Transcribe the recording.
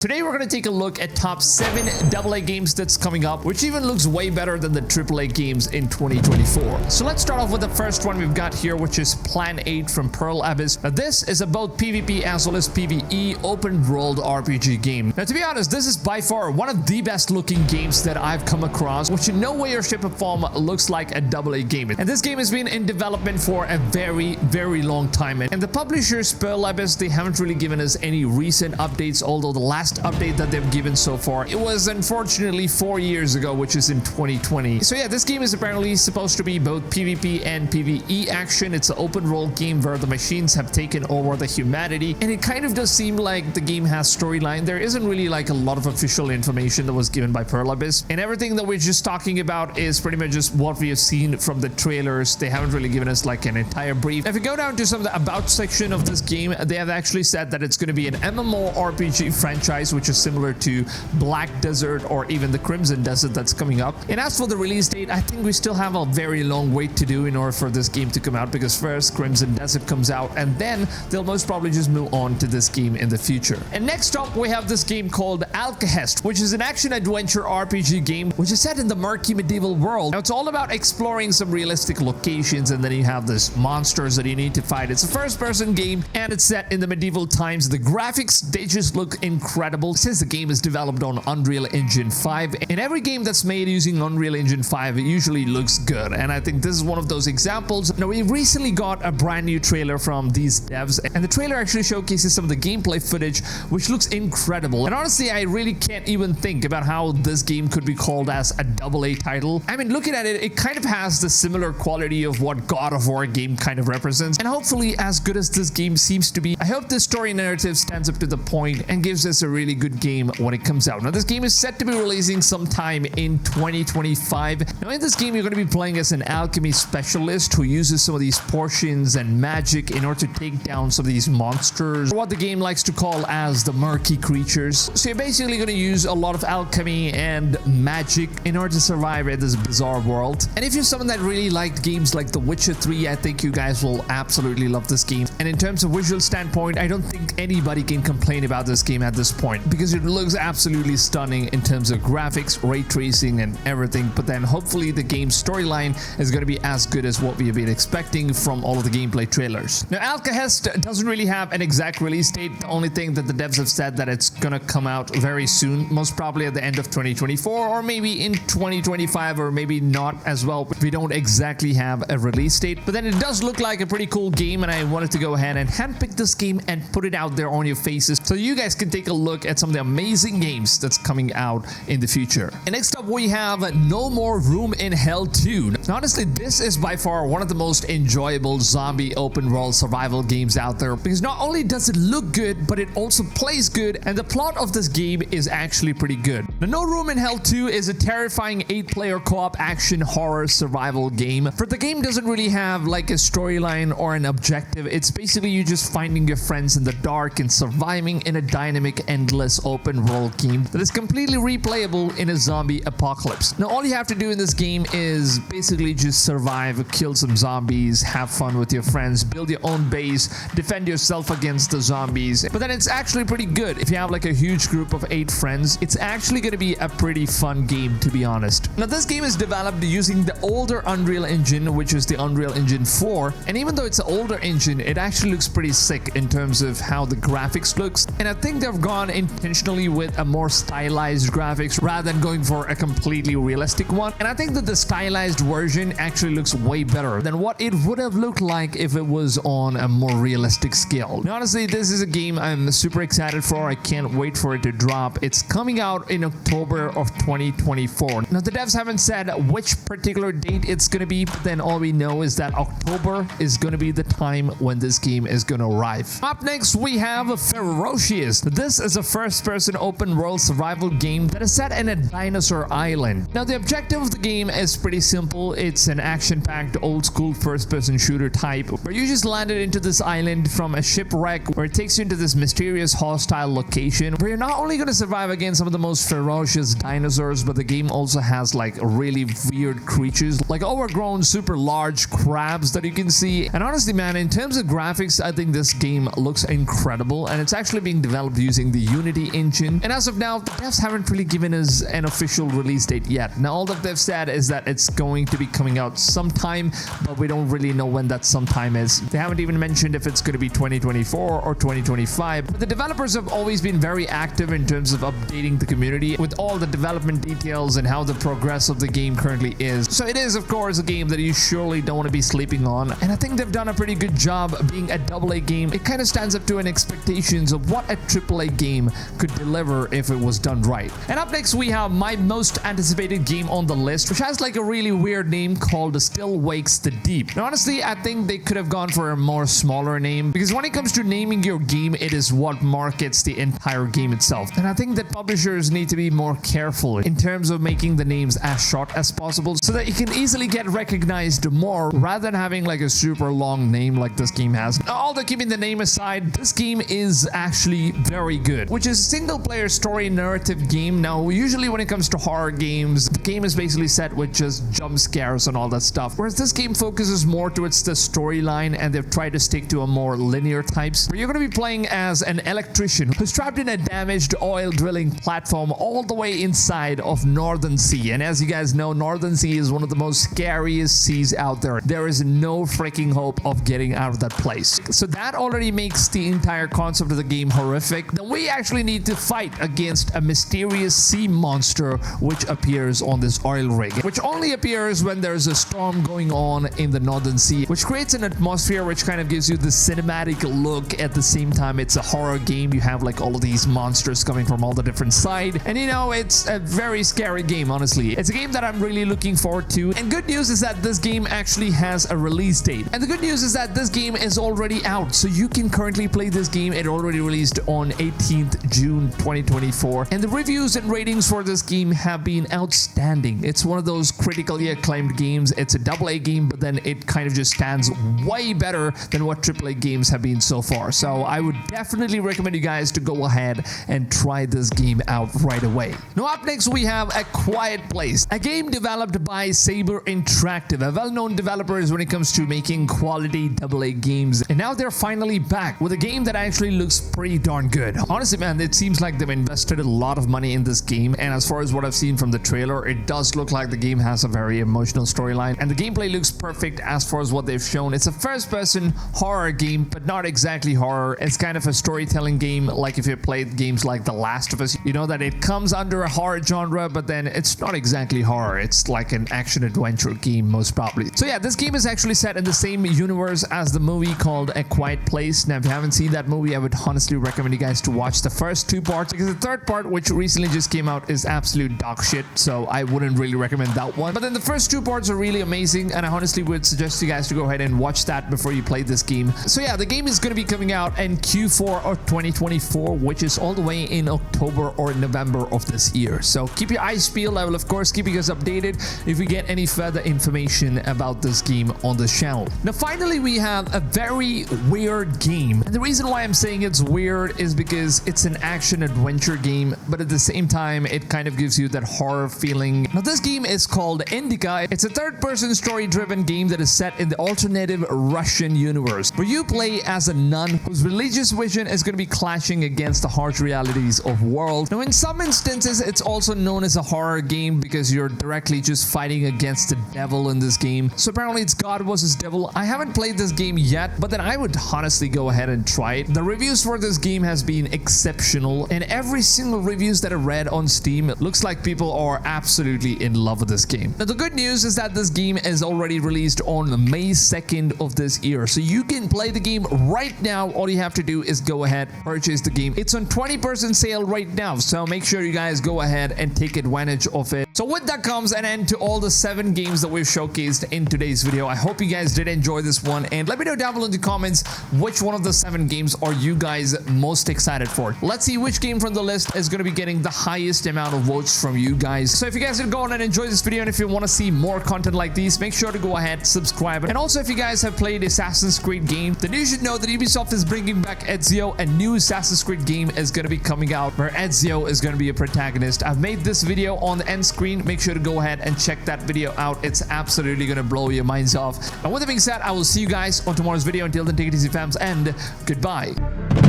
Today we're going to take a look at top 7 AA games that's coming up, which even looks way better than the AAA games in 2024. So let's start off with the first one we've got here, which is Plan 8 from Pearl Abyss. Now this is a both PvP as well as PvE open world RPG game. Now to be honest, this is by far one of the best looking games that I've come across, which in no way or shape or form looks like a AA game. And this game has been in development for a very long time. And the publishers, Pearl Abyss, they haven't really given us any recent updates, although the last update that they've given so far, it was unfortunately 4 years ago, which is in 2020. So yeah, this game is apparently supposed to be both PvP and PvE action. It's an open world game where the machines have taken over the humanity, and it kind of does seem like the game has storyline. There isn't really like a lot of official information that was given by Pearl Abyss, and everything that we're just talking about is pretty much just what we have seen from the trailers. They haven't really given us like an entire brief. If we go down to some of the about section of this game, they have actually said that it's going to be an MMORPG franchise, which is similar to Black Desert or even the Crimson Desert that's coming up. And as for the release date, I think we still have a very long wait to do in order for this game to come out, because first Crimson Desert comes out and then they'll most probably just move on to this game in the future. And next up we have this game called Alkahest, which is an action adventure RPG game which is set in the murky medieval world. Now it's all about exploring some realistic locations, and then you have this monsters that you need to fight. It's a first-person game and it's set in the medieval times. The graphics, they just look incredible. Since the game is developed on Unreal Engine 5, and every game that's made using Unreal Engine 5 it usually looks good, and I think this is one of those examples. Now we recently got a brand new trailer from these devs, and the trailer actually showcases some of the gameplay footage which looks incredible. And honestly, I really can't even think about how this game could be called as a AA title. I mean, looking at it, it kind of has the similar quality of what God of War game kind of represents, and hopefully as good as this game seems to be, I hope the story narrative stands up to the point and gives us a really good game when it comes out. Now this game is set to be releasing sometime in 2025. Now in this game you're going to be playing as an alchemy specialist who uses some of these potions and magic in order to take down some of these monsters, or what the game likes to call as the murky creatures. So you're basically going to use a lot of alchemy and magic in order to survive in this bizarre world. And if you're someone that really liked games like The Witcher 3, I think you guys will absolutely love this game. And in terms of visual standpoint, I don't think anybody can complain about this game at this point, because it looks absolutely stunning in terms of graphics, ray tracing and everything. But then hopefully the game's storyline is going to be as good as what we have been expecting from all of the gameplay trailers. Now Alkahest doesn't really have an exact release date. The only thing that the devs have said that it's going to come out very soon, most probably at the end of 2024 or maybe in 2025, or maybe not as well. We don't exactly have a release date, but then it does look like a pretty cool game, and I wanted to go ahead and handpick this game and put it out there on your faces so you guys can take a look at some of the amazing games that's coming out in the future. And next up we have No More Room in Hell 2. Now, honestly, this is by far one of the most enjoyable zombie open world survival games out there, because not only does it look good, but it also plays good, and the plot of this game is actually pretty good. Now, No Room in Hell 2 is a terrifying 8-player co-op action horror survival game. For the game doesn't really have like a storyline or an objective. It's basically you just finding your friends in the dark and surviving in a dynamic, endless open world game that is completely replayable in a zombie apocalypse. Now all you have to do in this game is basically just survive, kill some zombies, have fun with your friends, build your own base, defend yourself against the zombies. But then it's actually pretty good. If you have like a huge group of 8 friends, it's actually going to be a pretty fun game, to be honest. Now this game is developed using the older Unreal Engine, which is the Unreal Engine 4, and even though it's an older engine, it actually looks pretty sick in terms of how the graphics looks. And I think they've gone intentionally with a more stylized graphics rather than going for a completely realistic one. And I think that the stylized version actually looks way better than what it would have looked like if it was on a more realistic scale. Now, honestly, this is a game I'm super excited for. I can't wait for it to drop. It's coming out in October of 2024. Now the devs haven't said which particular date it's going to be, but then all we know is that October is going to be the time when this game is going to arrive. Up next we have Ferocious. This is a first-person open world survival game that is set in a dinosaur island. Now the objective of the game is pretty simple. It's an action-packed old-school first-person shooter type where you just landed into this island from a shipwreck, where it takes you into this mysterious hostile location where you're not only going to survive against some of the most ferocious dinosaurs, but the game also has like really weird creatures like overgrown super large crabs that you can see. And honestly, man, in terms of graphics, I think this game looks incredible, and it's actually being developed using the Unity engine. And as of now, the devs haven't really given us an official release date yet. Now, all that they've said is that it's going to be coming out sometime, but we don't really know when that sometime is. They haven't even mentioned if it's going to be 2024 or 2025. But the developers have always been very active in terms of updating the community with all the development details and how the progress of the game currently is. So it is, of course, a game that you surely don't want to be sleeping on. And I think they've done a pretty good job being a AA game. It kind of stands up to an expectations of what a AAA game could deliver if it was done right. And up next, we have my most anticipated game on the list, which has like a really weird name called Still Wakes the Deep. Now, honestly, I think they could have gone for a more smaller name, because when it comes to naming your game, it is what markets the entire game itself. And I think that publishers need to be more careful in terms of making the names as short as possible so that you can easily get recognized more rather than having like a super long name like this game has. Although keeping the name aside, this game is actually very good, which is a single player story narrative game. Now, usually when it comes to horror games, the game is basically set with just jump scares and all that stuff, whereas this game focuses more towards the storyline, and they've tried to stick to a more linear types, where you're going to be playing as an electrician who's trapped in a damaged oil drilling platform all the way inside of Northern Sea. And as you guys know, Northern Sea is one of the most scariest seas out there. There is no freaking hope of getting out of that place. So that already makes the entire concept of the game horrific. Then we actually need to fight against a mysterious sea monster which appears on this oil rig, which only appears when there's a storm going on in the Northern Sea, which creates an atmosphere which kind of gives you the cinematic look. At the same time, it's a horror game. You have like all of these monsters coming from all the different sides, and you know, it's a very scary game. Honestly, it's a game that I'm really looking forward to. And good news is that this game actually has a release date, and the good news is that this game is already out, so you can currently play this game. It already released on 18th June 2024, and the reviews and ratings for this game have been outstanding. It's one of those critically acclaimed games. It's a AA game, but then it kind of just stands way better than what AAA games have been so far. So I would definitely recommend you guys to go ahead and try this game out right away. Now, up next, we have A Quiet Place, a game developed by Saber Interactive, a well-known developers when it comes to making quality AA games. And now they're finally back with a game that actually looks pretty darn good. Honestly, man, it seems like they've invested a lot of money in this game. And as far as what I've seen from the trailer, it does look like the game has a very emotional storyline. And the gameplay looks perfect as far as what they've shown. It's a first-person horror game, but not exactly horror. It's kind of a storytelling game, like if you played games like The Last of Us. You know that it comes under a horror genre, but then it's not exactly horror. It's like an action-adventure game, most probably. So yeah, this game is actually set in the same universe as the movie called A Quiet Place. Now, if you haven't seen that movie, I would honestly recommend you guys to watch the first two parts, because the third part, which recently just came out, is absolute dog shit, so I wouldn't really recommend that one. But then the first two parts are really amazing, and I honestly would suggest you guys to go ahead and watch that before you play this game. So yeah, the game is going to be coming out in Q4 of 2024, which is all the way in October or November of this year. So keep your eyes peeled. I will, of course, keep you guys updated if we get any further information about this game on the channel. Now, finally, we have a very weird game. And the reason why I'm saying it's weird is because it's an action-adventure game, but at the same time, it kind of gives you that horror feeling. Now, this game is called Indika. It's a third-person story-driven game that is set in the alternative Russian universe, where you play as a nun whose religious vision is going to be clashing against the harsh realities of world. Now, in some instances, it's also known as a horror game because you're directly just fighting against the devil in this game. So apparently it's God versus devil. I haven't played this game yet, but then I would honestly go ahead and try it. The reviews for this game has been exceptional, and every single reviews that I read on Steam, it looks like people are absolutely in love with this game. Now, the good news is that this game is already released on May 2nd of this year, so you can play the game right now. All you have to do is go ahead, purchase the game. It's on 20% sale right now, so make sure you guys go ahead and take advantage of it. So with that comes an end to all the 7 games that we've showcased in today's video. I hope you guys did enjoy this one, and let me know down below in the comments which one of the 7 games are you guys most excited for. Let's see which game from the list is going to be getting the highest amount of votes from you guys. So if you guys did go on and enjoy this video, and if you want to see more content like these, make sure to go ahead, subscribe. And also, if you guys have played Assassin's Creed game, then you should know that Ubisoft is bringing back Ezio. A new Assassin's Creed game is going to be coming out where Ezio is going to be a protagonist. I've made this video on the end screen. Make sure to go ahead and check that video out. It's absolutely going to blow your minds off. And with that being said, I will see you guys on tomorrow's video. Until then, take it easy, fams, and goodbye.